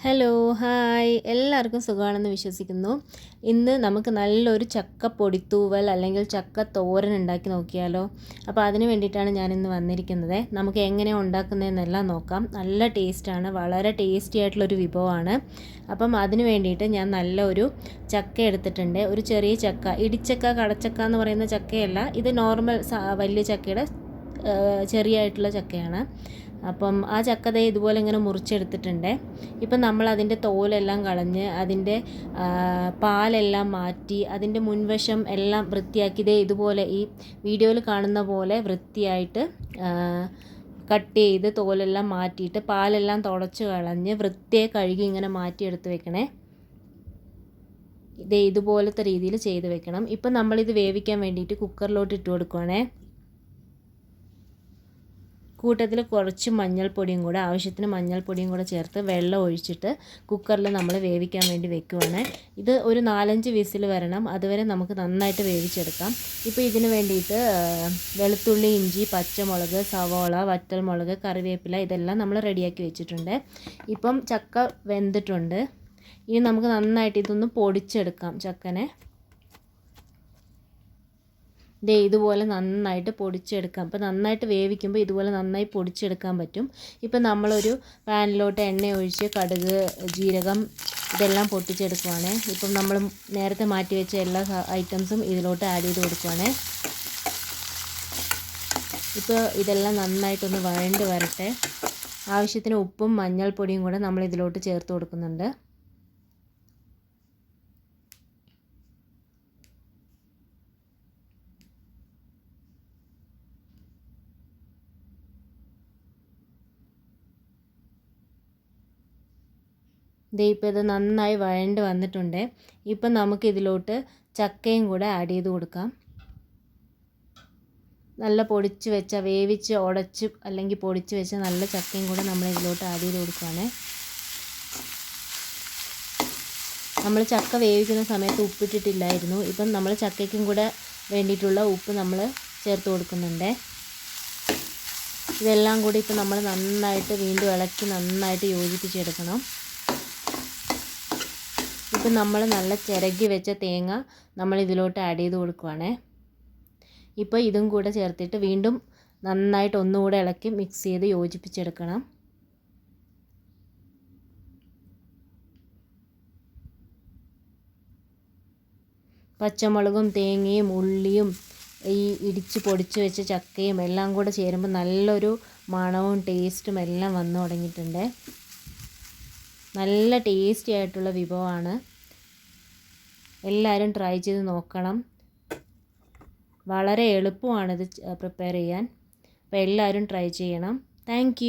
Hello hi എല്ലാവർക്കും സുഖമാണെന്ന് വിശ്വസിക്കുന്നു. ഇന്ന് നമുക്ക് നല്ലൊരു ചക്ക പൊടിത്തൂവൽ അല്ലെങ്കിൽ ചക്ക തോരൻ ഉണ്ടാക്കി നോക്കിയാലോ. അപ്പോൾ അതിന് വേണ്ടിയിട്ടാണ് ഞാനിന്ന് വന്നിരിക്കുന്നത്. നമുക്ക് എങ്ങനെയാണ് ഉണ്ടാക്കുന്നതെന്നെല്ലാം നോക്കാം. നല്ല ടേസ്റ്റാണ്, വളരെ ടേസ്റ്റി ആയിട്ടുള്ളൊരു വിഭവമാണ്. അപ്പം അതിന് വേണ്ടിയിട്ട് ഞാൻ നല്ലൊരു ചക്ക എടുത്തിട്ടുണ്ട്. ഒരു ചെറിയ ചക്ക, ഇടിച്ചക്ക, കടച്ചക്ക എന്ന് പറയുന്ന ചക്കയല്ല, ഇത് നോർമൽ വലിയ ചക്കയുടെ ചെറിയായിട്ടുള്ള ചക്കയാണ്. അപ്പം ആ ചക്ക ദേ ഇതുപോലെ ഇങ്ങനെ മുറിച്ചെടുത്തിട്ടുണ്ട്. ഇപ്പം നമ്മൾ അതിൻ്റെ തോലെല്ലാം കളഞ്ഞ് അതിൻ്റെ പാലെല്ലാം മാറ്റി അതിൻ്റെ മുൻവശം എല്ലാം വൃത്തിയാക്കി ദേ ഇതുപോലെ ഈ വീഡിയോയിൽ കാണുന്ന പോലെ വൃത്തിയായിട്ട് കട്ട് ചെയ്ത് തോലെല്ലാം മാറ്റിയിട്ട് പാലെല്ലാം തുടച്ച് കളഞ്ഞ് വൃത്തിയായി കഴുകി ഇങ്ങനെ മാറ്റിയെടുത്ത് വെക്കണേ. ഇതേ ഇതുപോലത്തെ രീതിയിൽ ചെയ്ത് വെക്കണം. ഇപ്പം നമ്മളിത് വേവിക്കാൻ വേണ്ടിയിട്ട് കുക്കറിലോട്ട് ഇട്ട് കൊടുക്കുവാണേ. കൂട്ടത്തിൽ കുറച്ച് മഞ്ഞൾപ്പൊടിയും കൂടെ, ആവശ്യത്തിന് മഞ്ഞൾപ്പൊടിയും കൂടെ ചേർത്ത് വെള്ളം ഒഴിച്ചിട്ട് കുക്കറിൽ നമ്മൾ വേവിക്കാൻ വേണ്ടി വെക്കുവാണ്. ഇത് ഒരു 4-5 വിസിൽ വരണം, അതുവരെ നമുക്ക് നന്നായിട്ട് വേവിച്ചെടുക്കാം. ഇപ്പോൾ ഇതിന് വേണ്ടിയിട്ട് വെളുത്തുള്ളി, ഇഞ്ചി, പച്ചമുളക്, സവോള, വറ്റൽമുളക്, കറിവേപ്പില ഇതെല്ലാം നമ്മൾ റെഡിയാക്കി വെച്ചിട്ടുണ്ട്. ഇപ്പം ചക്ക വെന്തിട്ടുണ്ട്. ഇനി നമുക്ക് നന്നായിട്ട് ഇതൊന്ന് പൊടിച്ചെടുക്കാം. ചക്കനെ ദേ ഇതുപോലെ നന്നായിട്ട് പൊടിച്ചെടുക്കാം. അപ്പോൾ നന്നായിട്ട് വേവിക്കുമ്പോൾ ഇതുപോലെ നന്നായി പൊടിച്ചെടുക്കാൻ പറ്റും. ഇപ്പം നമ്മളൊരു പാനിലോട്ട് എണ്ണ ഒഴിച്ച് കടുക്, ജീരകം ഇതെല്ലാം പൊട്ടിച്ചെടുക്കുവാണ്. ഇപ്പം നമ്മൾ നേരത്തെ മാറ്റി വെച്ച എല്ലാ ഐറ്റംസും ഇതിലോട്ട് ആഡ് ചെയ്ത് കൊടുക്കുവാണ്. ഇപ്പോൾ ഇതെല്ലാം നന്നായിട്ടൊന്ന് വഴണ്ട് വരട്ടെ. ആവശ്യത്തിന് ഉപ്പും മഞ്ഞൾപ്പൊടിയും കൂടെ നമ്മൾ ഇതിലോട്ട് ചേർത്ത് കൊടുക്കുന്നുണ്ട്. ദേ ഇപ്പോൾ ഇത് നന്നായി വഴണ്ട് വന്നിട്ടുണ്ട്. ഇപ്പം നമുക്കിതിലോട്ട് ചക്കയും കൂടെ ആഡ് ചെയ്ത് കൊടുക്കാം. നല്ല പൊടിച്ച് വെച്ച, വേവിച്ച് ഉടച്ച് അല്ലെങ്കിൽ പൊടിച്ച് വെച്ച നല്ല ചക്കയും കൂടെ നമ്മൾ ഇതിലോട്ട് ആഡ് ചെയ്ത് കൊടുക്കുകയാണ്. നമ്മൾ ചക്ക വേവിക്കുന്ന സമയത്ത് ഉപ്പിട്ടിട്ടില്ലായിരുന്നു. ഇപ്പം നമ്മൾ ചക്കയ്ക്കും കൂടെ വേണ്ടിയിട്ടുള്ള ഉപ്പ് നമ്മൾ ചേർത്ത് കൊടുക്കുന്നുണ്ട്. ഇതെല്ലാം കൂടി ഇപ്പം നമ്മൾ നന്നായിട്ട് വീണ്ടും ഇളക്കി നന്നായിട്ട് യോജിപ്പിച്ചെടുക്കണം. ഇപ്പം നമ്മൾ നല്ല ചിരകി വെച്ച തേങ്ങ നമ്മൾ ഇതിലോട്ട് ആഡ് ചെയ്ത് കൊടുക്കുവാണ്. ഇപ്പോൾ ഇതും കൂടെ ചേർത്തിട്ട് വീണ്ടും നന്നായിട്ട് ഒന്നുകൂടെ ഇളക്കി മിക്സ് ചെയ്ത് യോജിപ്പിച്ചെടുക്കണം. പച്ചമുളകും തേങ്ങയും ഉള്ളിയും ഈ ഇടിച്ച് പൊടിച്ച് വെച്ച ചക്കയും എല്ലാം കൂടെ ചേരുമ്പോൾ നല്ലൊരു മണവും ടേസ്റ്റും എല്ലാം വന്നു തുടങ്ങിയിട്ടുണ്ട്. നല്ല ടേസ്റ്റി ആയിട്ടുള്ള വിഭവമാണ്. എല്ലാവരും ട്രൈ ചെയ്ത് നോക്കണം. വളരെ എളുപ്പമാണിത് പ്രിപ്പയർ ചെയ്യാൻ. അപ്പോൾ എല്ലാവരും ട്രൈ ചെയ്യണം. താങ്ക്